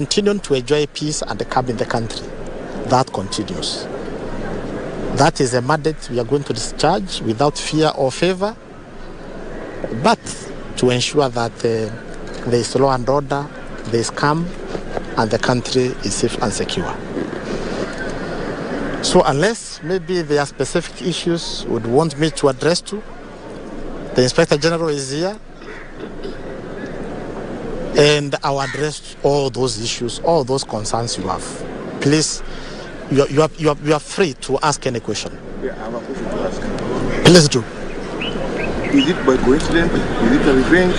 continuing to enjoy peace and calm in the country. That continues. That is a mandate we are going to discharge without fear or favor, but to ensure that there is law and order, there is calm, and the country is safe and secure. So unless maybe there are specific issues you would want me to address to, the Inspector General is here, and I'll address all those issues, all those concerns you have. Please, you are free to ask any question. Yeah, I have a question to ask. Please do. Is it by coincidence? Is it a revenge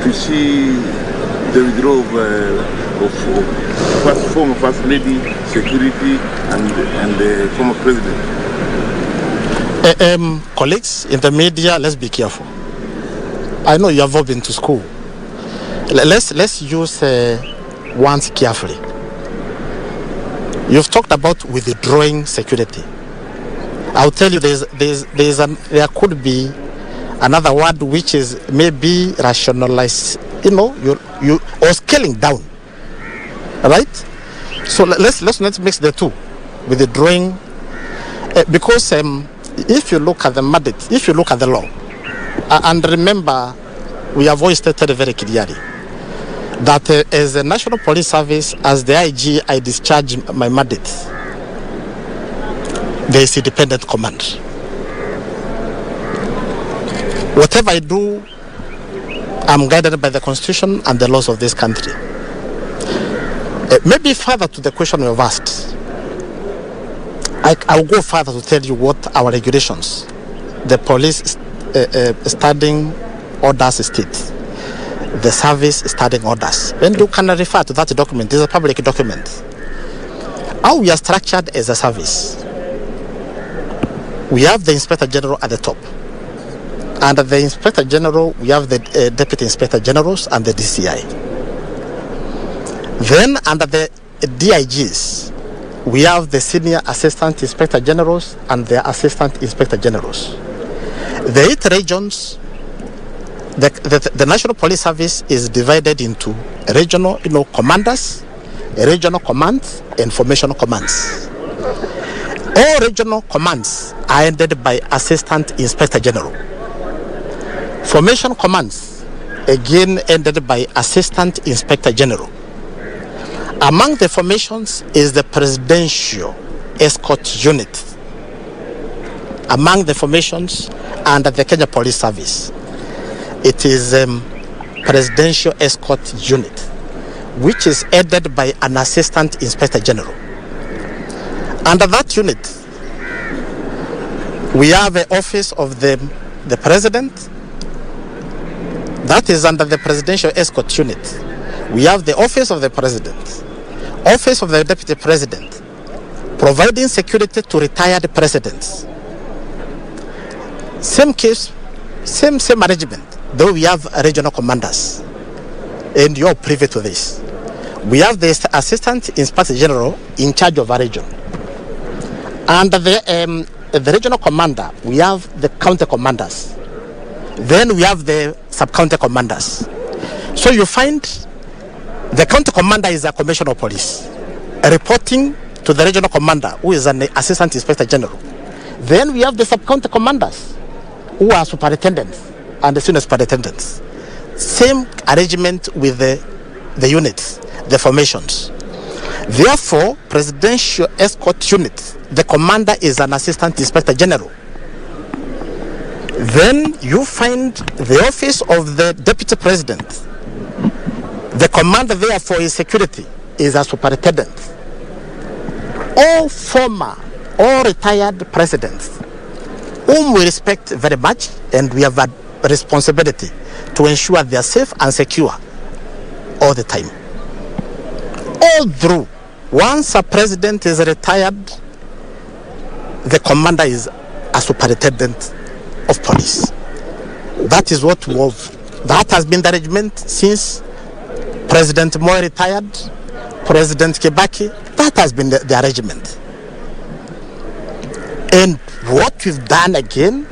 to see the withdrawal of former First Lady, security, and the former president? Colleagues in the media, let's be careful. I know you have all been to school. Let's use words carefully. You've talked about withdrawing security. I'll tell you, there could be another word which is maybe rationalized, or scaling down, right? So let's not mix the two, withdrawing, because if you look at the mandate, if you look at the law, and remember, we have always stated very clearly that as a National Police Service, as the IG, I discharge my mandate. There is independent command. Whatever I do, I'm guided by the Constitution and the laws of this country. Maybe further to the question you have asked, I'll go further to tell you what our regulations, the police standing orders state, the service standing orders. And you can refer to that document. It's a public document. How we are structured as a service. We have the Inspector General at the top. Under the Inspector General, we have the Deputy Inspector Generals and the DCI. Then under the DIGs, we have the Senior Assistant Inspector Generals and the Assistant Inspector Generals. The 8 regions, the National Police Service is divided into regional commanders, regional commands, and formational commands. All regional commands are headed by Assistant Inspector General. Formation commands, again ended by Assistant Inspector General. Among the formations is the Presidential Escort Unit. Among the formations under the Kenya Police Service, it is Presidential Escort Unit, which is headed by an Assistant Inspector General. Under that unit, we have the office of the President. That is under the Presidential Escort Unit. We have the office of the President, office of the Deputy President, providing security to retired presidents. Same case, same arrangement, though we have regional commanders, and you're privy to this. We have the Assistant Inspector General in charge of a region. Under the regional commander, we have the county commanders. Then we have the sub-county commanders. So you find the county commander is a commissioner of police, reporting to the regional commander, who is an Assistant Inspector General. Then we have the sub-county commanders, who are superintendents and the senior superintendents. Same arrangement with the units, the formations. Therefore, Presidential Escort Unit, the commander is an Assistant Inspector General. Then you find the office of the Deputy President. The commander there for his security is a superintendent. All former or retired presidents, whom we respect very much, and we have a responsibility to ensure they are safe and secure all the time. All through, once a president is retired, the commander is a superintendent of police. That is what that has been the arrangement since President Moi retired, President Kibaki. That has been the arrangement. And what we've done again,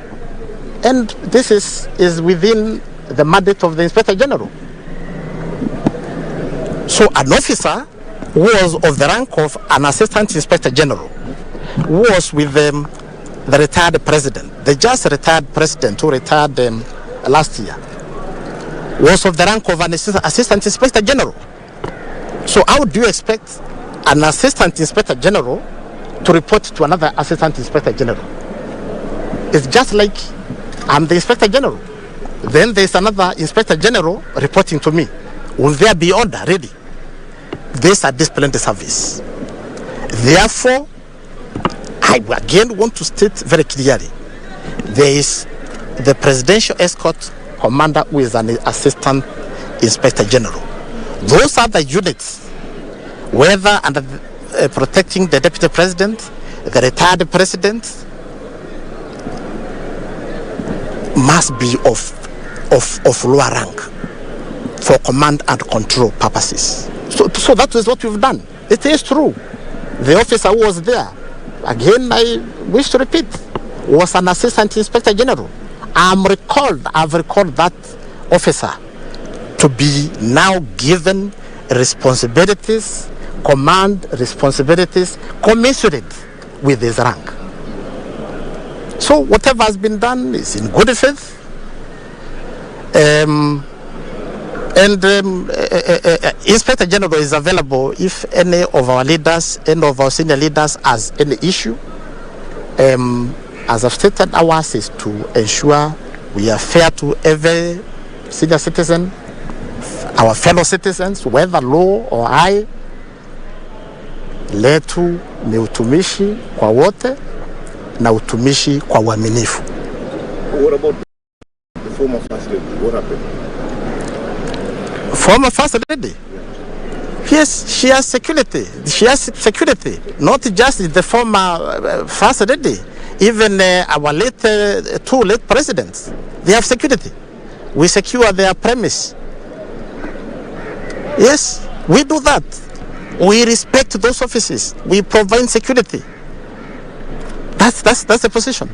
and this is within the mandate of the Inspector General. So an officer who was of the rank of an assistant inspector general, who was with the retired president, the just retired president who retired last year, was of the rank of an assistant inspector general. So how do you expect an assistant inspector general to report to another assistant inspector general? It's just like I'm the inspector general. Then there's another inspector general reporting to me. Will there be order ready? These are disciplinary service. Therefore, I again want to state very clearly, there is the presidential escort commander who is an assistant inspector general. Those are the units, whether under protecting the deputy president, the retired president, must be of lower rank for command and control purposes. So that is what we've done. It is true. The officer who was there, again I wish to repeat, was an assistant inspector general. I've recalled that officer to be now given responsibilities, command responsibilities commensurate with his rank. So whatever has been done is in good faith. Inspector General is available if any of our leaders, any of our senior leaders has any issue. As I've stated, ours is to ensure we are fair to every senior citizen, our fellow citizens, whether low or high. Letu ni utumishi kwa wote na utumishi kwa uaminifu. What about the former first lady? What happened? Former first lady? Yes, she has security. She has security. Not just the former first lady. Even our two late presidents, they have security. We secure their premise. Yes, we do that. We respect those offices. We provide security. That's the position.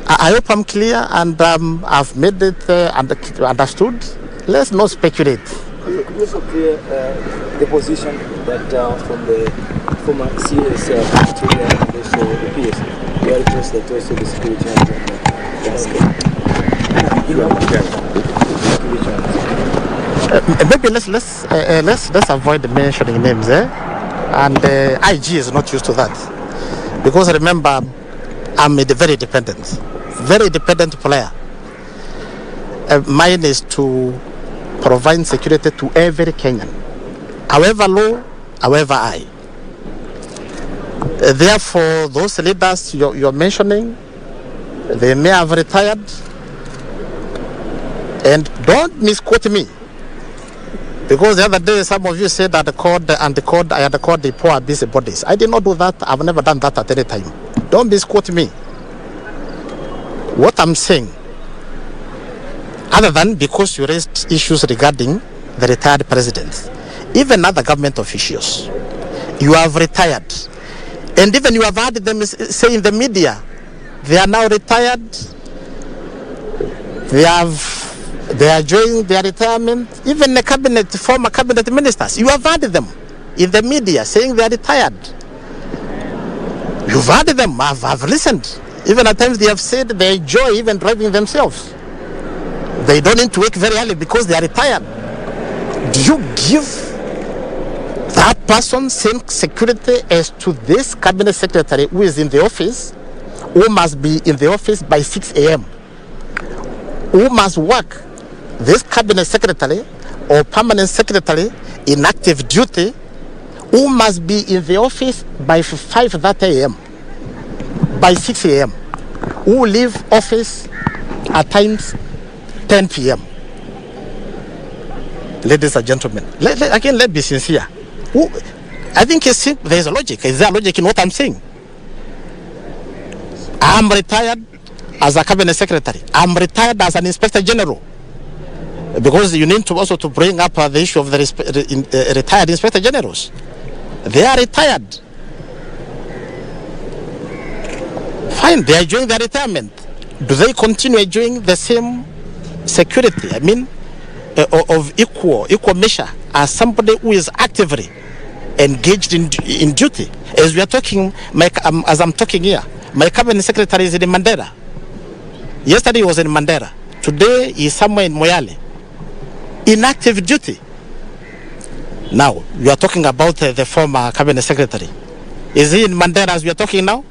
I hope I'm clear and I've made it understood. Let's not speculate. Could you also clear the position that from the former CS and also the PS, the address that also the security maybe let's avoid mentioning names, and IG is not used to that, because remember, I'm a very dependent player. Mine is to provide security to every Kenyan, however low, however high. Therefore, those leaders you're mentioning, they may have retired, and don't misquote me. Because the other day, some of you said that I had called the poor busy bodies. I did not do that. I've never done that at any time. Don't misquote me. What I'm saying, other than because you raised issues regarding the retired presidents, even other government officials, you have retired. And even you have heard them say in the media, they are now retired. They are enjoying their retirement. Even the former cabinet ministers, you have heard them in the media saying they are retired. You've heard them. I've listened. Even at times they have said they enjoy even driving themselves. They don't need to work very early because they are retired. Do you give that person same security as to this cabinet secretary who is in the office, who must be in the office by 6 a.m., who must work, this cabinet secretary or permanent secretary in active duty, who must be in the office by 5:30 a.m., by 6 a.m., who leave office at times 10 p.m. Ladies and gentlemen, let's be sincere. I think there's a logic. Is there a logic in what I'm saying? I'm retired as a cabinet secretary. I'm retired as an inspector general. Because you need to also to bring up the issue of the retired inspector generals. They are retired. Fine, they are enjoying their retirement. Do they continue enjoying the same security? I mean, of equal measure as somebody who is actively engaged in duty. As we are talking, as I'm talking here, my cabinet secretary is in Mandera. Yesterday he was in Mandera. Today he is somewhere in Moyale, in active duty. Now, you are talking about the former cabinet secretary. Is he in Mandera as we are talking now?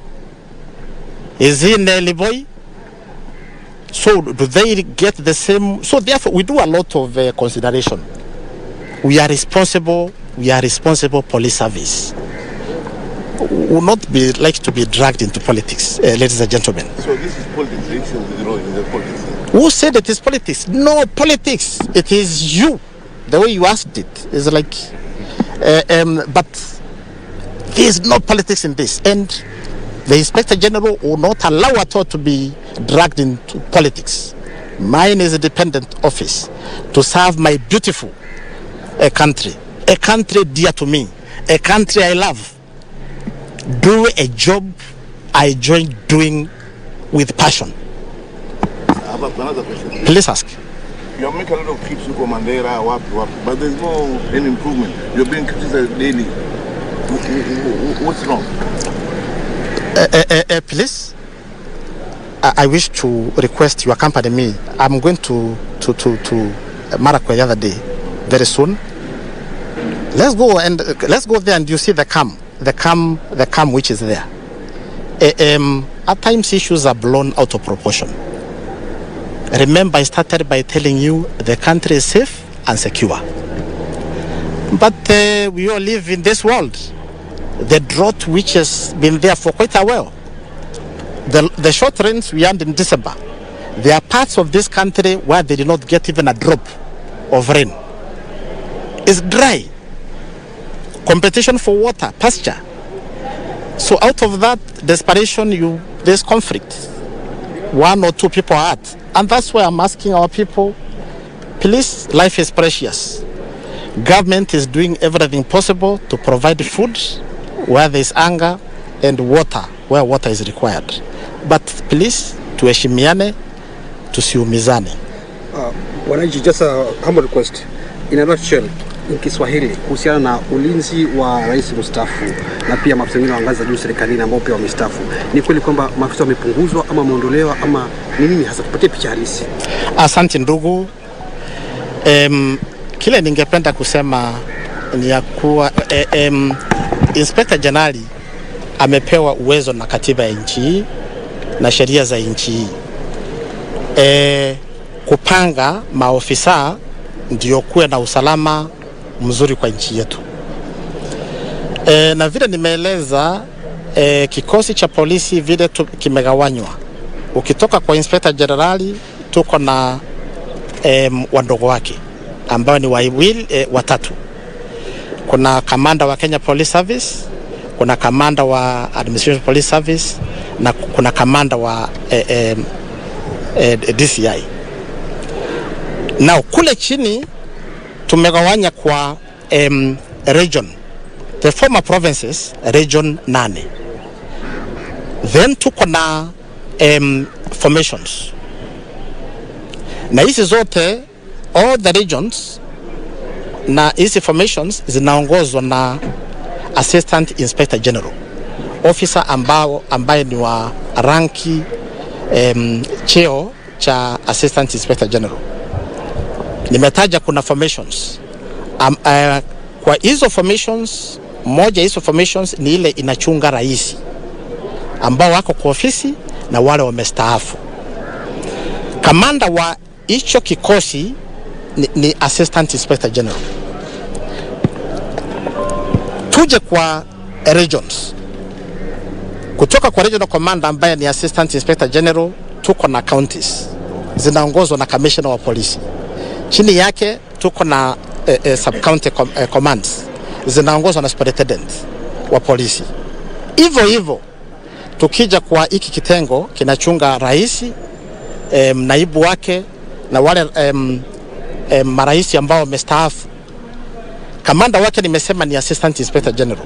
Is he in Liboy? So do they get the same? So therefore, we do a lot of consideration. We are responsible police service. Will not be like to be dragged into politics, ladies and gentlemen. So this is politics. They should withdraw in the politics. Who said it is politics? No politics. It is you. The way you asked it is like, but there is no politics in this, and the Inspector General will not allow at all to be dragged into politics. Mine is a dependent office to serve my beautiful country, a country dear to me, a country I love. Do a job I enjoy doing with passion. I have another question. Please ask. You are making a lot of trips to Mandera, but there's no any improvement. You're being criticized daily. What's wrong? Please, I wish to request you accompany me. I'm going to Marakwet the other day, very soon. Let's go there and you see the calm which is there. At times issues are blown out of proportion. Remember, I started by telling you the country is safe and secure. But we all live in this world. The drought which has been there for quite a while. The short rains we had in December. There are parts of this country where they did not get even a drop of rain. It's dry. Competition for water, pasture. So out of that desperation, there's conflict. One or two people are hurt. And that's why I'm asking our people, please, life is precious. Government is doing everything possible to provide food where there is hunger and water where water is required. But please, tuheshimiane, tusiumizane. Wananchi, just a humble request. In a nutshell, in Kiswahili, kuhusiana na ulinzi wa rais mstaafu na pia maafisa wengine wa ngazi za juu serikalini ambao pia wamestaafu, ni kweli kwamba maafisa wamepunguzwa ama wameondolewa ama ni nini hasa? Tupatie picha halisi. Asante ndugu. Kile ningependa kusema ni ya kuwa Inspector General amepewa uwezo na katiba ya nchi hii na sheria za nchi hii kupanga maofisa ndio kuwe na usalama mzuri kwa nchi yetu. Na vile nimeeleza, kikosi cha polisi vile kimegawanywa. Ukitoka kwa Inspector General tuko na wadogo wake ambao ni watatu. Kuna kamanda wa Kenya Police Service, kuna kamanda wa Administration Police Service na kuna kamanda wa DCI. Now kule chini tumegawanya kwa region, the former provinces, region 8. Then tuko na formations. Na hizi zote, all the regions na hizi formations zinaongozwa na Assistant Inspector General, officer ambaye ni wa ranki cheo cha Assistant Inspector General. Nimetaja kuna formations. Kwa hizo formations, moja hizo formations ni ile inachunga rais ambao wako kwa ofisi na wale wamestaafu. Kamanda wa hicho kikosi ni Assistant Inspector General. Tuje kwa regions. Kutoka kwa regional commander ambaye ni Assistant Inspector General, tuko na counties zinaongozwa na commissioner wa polisi. Chini yake tuko na sub-county commands zinaongozwa na superintendent wa polisi. Hivyo tukija kwa hiki kitengo kinachunga rais, naibu wake na wale maraisi ambao wamestaafu, kamanda wake nimesema ni Assistant Inspector General.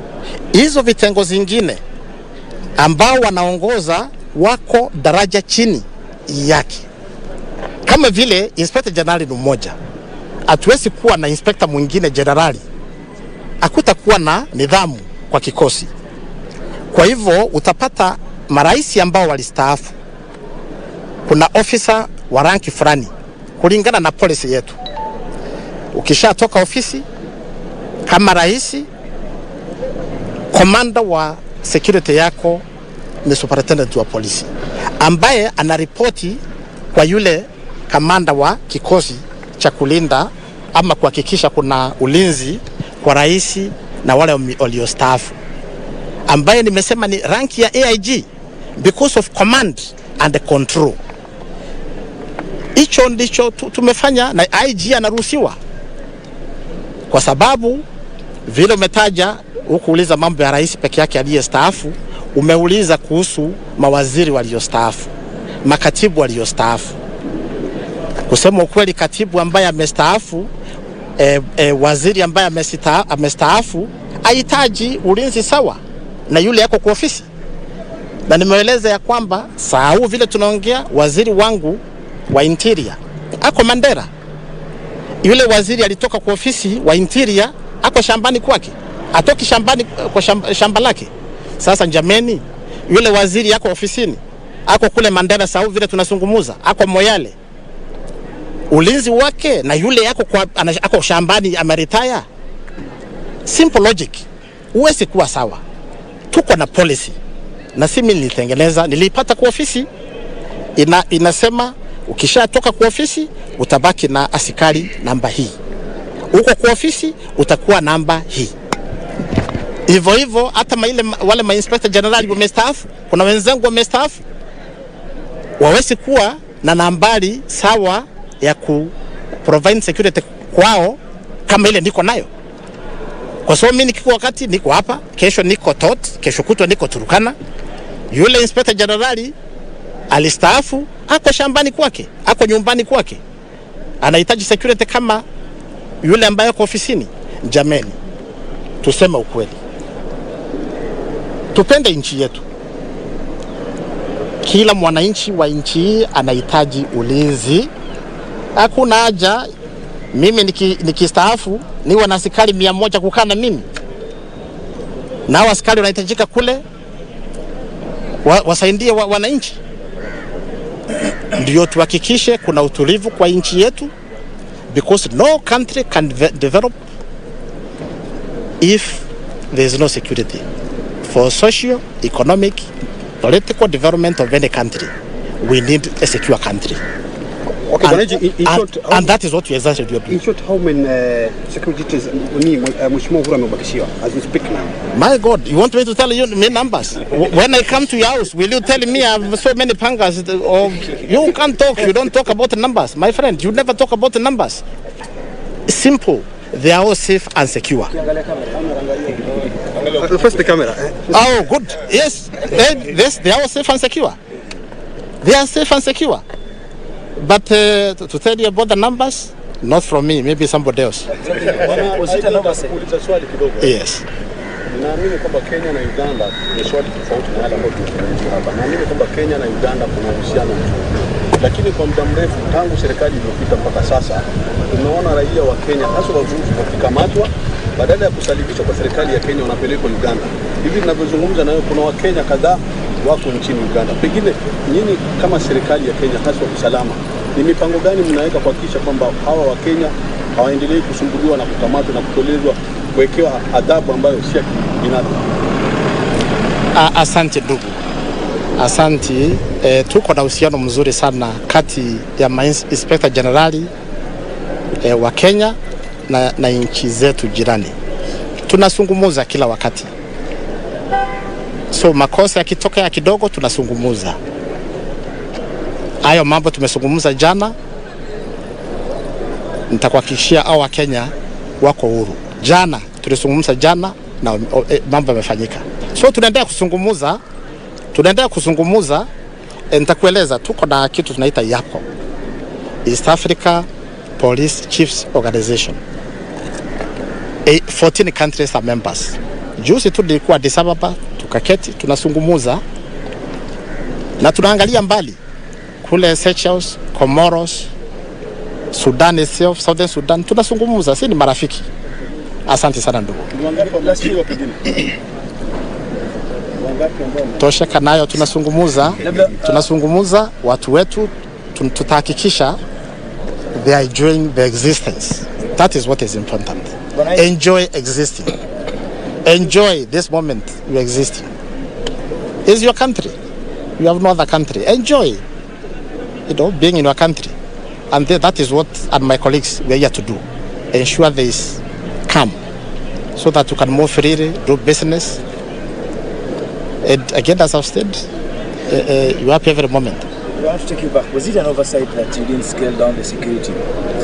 Hizo vitengo zingine ambao wanaongoza wako daraja chini yake. Kama vile Inspector General ni mmoja, hatuwezi kuwa na inspector mwingine generali, hakutakuwa na nidhamu kwa kikosi. Kwa hivyo utapata marais ambao walistaafu, kuna officer wa ranki fulani kulingana na policy yetu. Ukishatoka ofisi kama rais, commander wa security yako ni superintendent wa polisi, ambaye anaripoti kwa yule kamanda wa kikosi cha kulinda ama kuhakikisha kuna ulinzi kwa rais na wale waliostaafu, ambaye nimesema ni ranki ya AIG because of command and control. Hicho ndicho tumefanya, na IG anaruhusiwa kwa sababu vile umetaja ukuuliza mambo ya rais peke yake aliyestaafu, umeuliza kuhusu mawaziri waliostaafu, makatibu waliostaafu. Kusema ukweli, katibu ambaye amestaafu, waziri ambaye amestaafu hahitaji ulinzi sawa na yule yako kwa ofisi. Na nimeeleza ya kwamba saa huu vile tunaongea, waziri wangu wa interior ako Mandera, yule waziri alitoka kwa ofisi wa interior ako shambani kwake, atoki shambani kwa shamba lake. Sasa jameni, yule waziri yako ofisini, ako kule Mandera saa huu vile tunazungumza, ako Moyale, ulinzi wake na yule yako ako shambani ameretire. Simple logic, uwezi kuwa sawa. Tuko na policy, na si mimi nilitengeneza, nilipata kwa ofisi. Inasema ukishatoka kwa ofisi utabaki na askari namba hii, uko kwa ofisi utakuwa namba hii. Hivyo hivyo hata wale inspector general wamestaafu, kuna wenzangu wamestaafu, wawezi kuwa na nambari sawa ya ku provide security kwao kama ile niko nayo. Kwa sababu mimi nikiko wakati niko hapa, kesho niko Tot, kesho kutwa niko Turukana. Yule inspector generali alistaafu, ako shambani kwake, ako nyumbani kwake, anahitaji security kama yule ambaye yuko ofisini. Jameni, tuseme ukweli, tupende nchi yetu. Kila mwananchi wa nchi hii anahitaji ulinzi. Hakuna haja mimi nikistaafu niwe na askari 100 kukaa na mimi, na askari wanahitajika kule wasaidie wananchi. Ndio tuhakikishe kuna utulivu kwa nchi yetu, because no country can develop if there is no security. For socio economic political development of any country, we need a secure country. Okay, and that is what we exactly do. In short, how many security details Mheshimiwa Uhuru amebakishiwa as we speak now? My God, you want me to tell you me numbers? When I come to your house, will you tell me I have so many pangas? Or you can't talk, you don't talk about the numbers. My friend, you never talk about the numbers. Simple. They are all safe and secure. First the camera. Oh, good. Yes, they are all safe and secure. They are safe and secure. But to tell you about the numbers, not from me, maybe somebody else. Yes. Naamini kwamba Kenya na Uganda ni swali tofauti na yale ambayo tunazungumzia hapa. Naamini kwamba Kenya na Uganda kuna uhusiano mzuri. Lakini kwa muda mrefu tangu serikali iliyopita mpaka sasa, tunaona raia wa Kenya hasa wavuvi wakikamatwa, badala ya kusalibishwa kwa serikali ya Kenya wanapelekwa Uganda. Hivi ninavyozungumza nayo kuna Wakenya kadhaa wako nchini Uganda. Pengine nyinyi kama serikali ya Kenya hasa usalama, ni mipango gani mnaweka kuhakikisha kwamba hawa wa Kenya hawaendelee kusumbuliwa na kukamatwa na kutolezwa, kuwekewa adhabu ambayo si ya kibinadamu? Asante ndugu. Asante. Tuko na uhusiano mzuri sana kati ya inspector generali wa Kenya na nchi zetu jirani. Tunazungumza kila wakati. So makosa yakitokea kidogo tunazungumza. Hayo mambo tumezungumza jana. Nitakuhakikishia hao wa Kenya wako huru. Jana tulizungumza jana na mambo yamefanyika. So tunaendelea kuzungumza. Nitakueleza tuko na kitu tunaita YAPO, East Africa Police Chiefs Organization. 14 countries are members. Juzi tu nilikuwa Addis Ababa, tukaketi tunazungumza na tunaangalia mbali kule Seychelles, Comoros, Sudan itself, Southern Sudan, tunazungumza, si ni marafiki. Asante sana ndugu. Tosheka nayo, tunazungumza watu wetu, tutahakikisha they are enjoying their existence. That is what is important. Enjoy existing. Enjoy this moment you are existing. It's your country. You have no other country. Enjoy, being in your country. And that is what, and my colleagues, we are here to do. Ensure there is calm, so that you can move freely, do business. And again, as I've said, you are happy every moment. I want to take you back. Was it an oversight that you didn't scale down the security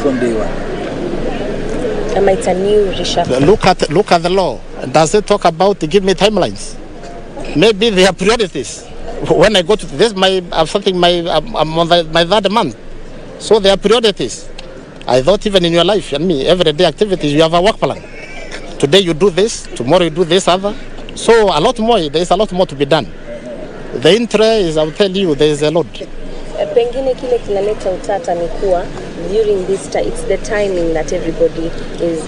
from day one? It's a new reshuffle. Look at the law. Does it talk about give me timelines? Maybe they have priorities. When I go to this, I'm on my third month. So there are priorities. I thought even in your life, and me, everyday activities, you have a work plan. Today you do this, tomorrow you do this other. So there is a lot more to be done. The interest, I'll tell you, there is a lot. Pengine kile kinaleta utata ni kuwa during this time, it's the timing that everybody is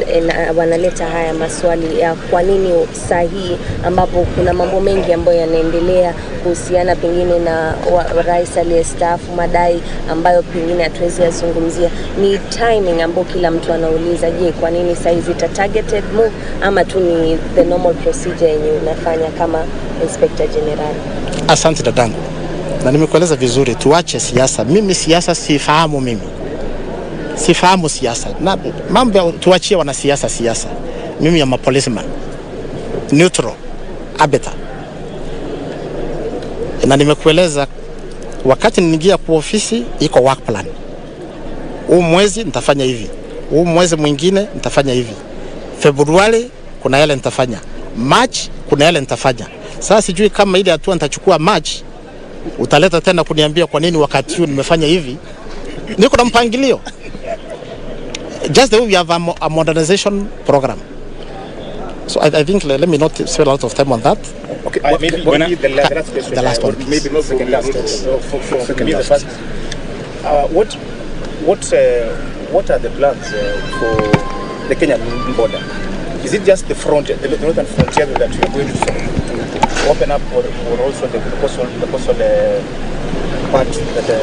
wanaleta haya maswali ya kwa nini sahihi ambapo kuna mambo mengi ambayo yanaendelea kuhusiana pengine na rais aliyestaafu, madai ambayo pengine hatuwezi yazungumzia. Ni timing ambayo kila mtu anauliza, je, kwa nini saizi ita targeted move ama tu ni the normal procedure yenye unafanya kama Inspector General? Asante dadangu. Na nimekueleza vizuri, tuache siasa. Mimi siasa sifahamu Sifahamu siasa. Na mambo tuachie wana siasa. Mimi am a policeman. Neutral. Arbiter. Na nimekueleza wakati niingia kwa ofisi iko work plan. Huu mwezi nitafanya hivi. Huu mwezi mwingine nitafanya hivi. Februari kuna yale nitafanya. March kuna yale nitafanya. Sasa sijui kama ile hatua nitachukua March utaleta tena kuniambia kwa nini wakati huu nimefanya hivi. Niko na mpangilio. Just the way we have a modernization program. So I think let me not spend a lot of time on that. Okay, maybe the last question. The last one. Maybe not second last. For me, the first. What are the plans for the Kenyan border? Is it just the frontier, the northern frontier that you are going to open up, or also the coastal part?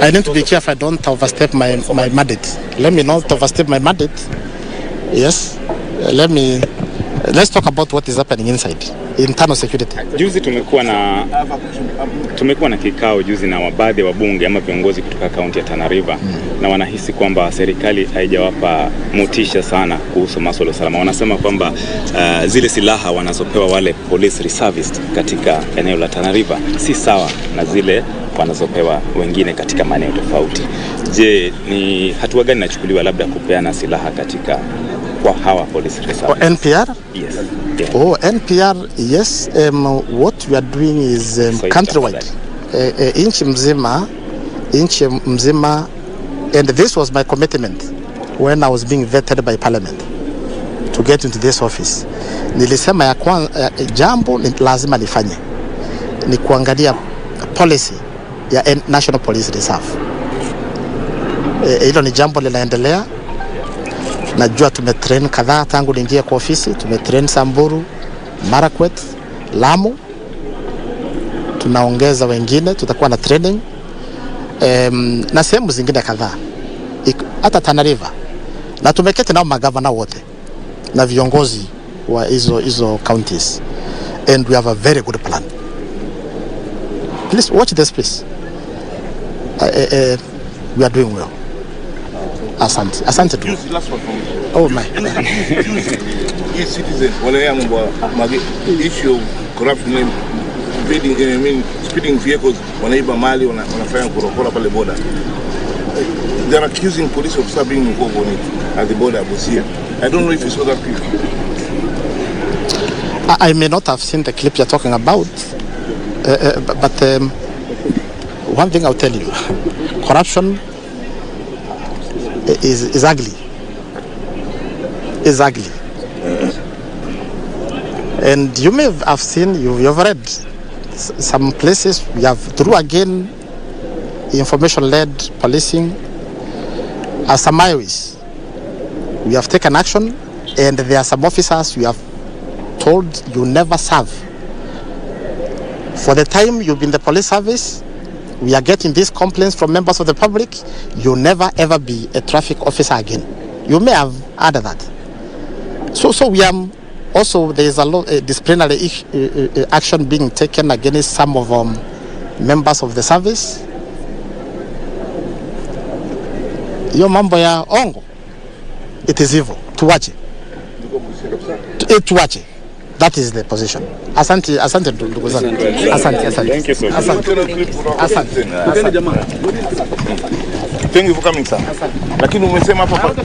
I need to be careful I don't overstep my mandate. Let me not overstep my mandate. Yes. Let's talk about what is happening inside. Internal security. Juzi tumekuwa na kikao juzi na baadhi ya wabunge ama viongozi kutoka kaunti ya Tana River na wanahisi kwamba serikali haijawapa motisha sana kuhusu masuala ya usalama. Wanasema kwamba zile silaha wanazopewa wale police reservists katika eneo la Tana River si sawa na zile wanazopewa wengine katika maeneo tofauti. Je, ni hatua gani inachukuliwa labda kupeana silaha katika kwa hawa police reservists? NPR? Yes. Yeah. Oh, NPR, yes. What we are doing is countrywide. Inchi mzima, and this was my commitment when I was being vetted by Parliament to get into this office. Nilisema ya jambo lazima nifanye ni kuangalia policy ya National Police Reserve. Hilo ni jambo linaendelea. Najua tumetrain kadhaa tangu niingie kwa ofisi, tumetrain Samburu, Marakwet, Lamu. Tunaongeza wengine, tutakuwa na training na sehemu zingine kadhaa. Hata Tana River. Na tumeketi nao magavana wote na viongozi wa hizo counties, and we have a very good plan. Please watch this space. We are doing well. Asante tu. Oh my. Each citizen, issue of corruption, speeding vehicles, wanaiba mali, wanafanya kurokora pale border. They are accusing police officers being involved on it at the border of Busia. I don't know if you saw that clip. I may not have seen the clip you're talking about, but one thing I'll tell you, corruption is ugly. Is ugly. And you may have seen, you've read some places we have through again information-led policing. As Samaris, we have taken action, and there are some officers we have told you never serve. For the time you've been in the police service, we are getting these complaints from members of the public. You'll never ever be a traffic officer again. You may have heard that. So we are also, there is a lot disciplinary action being taken against some of members of the service. Yo mambo ya ongo, it is evil. Tuwache. Tuwache. That is the position. Asante ndugu zangu. Asante. Thank you so much. Asante. Thank you for coming, sir. Lakini umesema hapo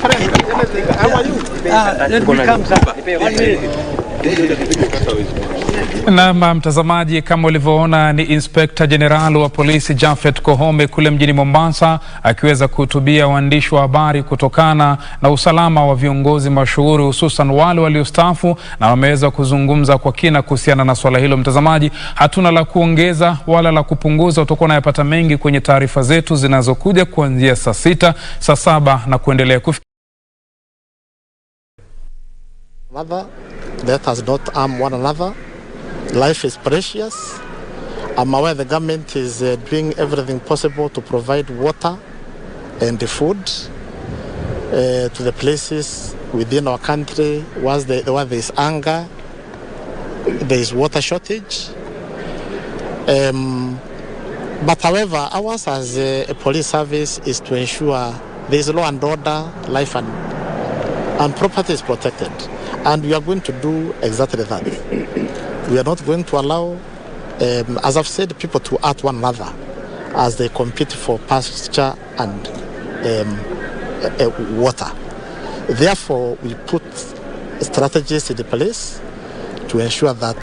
Na mtazamaji, kama ulivyoona ni Inspector General wa polisi Japhet Koome kule mjini Mombasa akiweza kuhutubia waandishi wa habari kutokana na usalama wa viongozi mashuhuri, hususan wale waliostaafu, na wameweza kuzungumza kwa kina kuhusiana na swala hilo. Mtazamaji, hatuna la kuongeza wala la kupunguza, utakuwa unayapata mengi kwenye taarifa zetu zinazokuja kuanzia saa 6, saa 7 na kuendelea. Let us not harm one another. Life is precious. I'm aware the government is doing everything possible to provide water and the food to the places within our country where there is hunger, there is water shortage. But however, ours as a police service is to ensure there is law and order, life and property is protected. And we are going to do exactly that. We are not going to allow, as I've said, people to hurt one another as they compete for pasture and water. Therefore, we put strategies in place to ensure that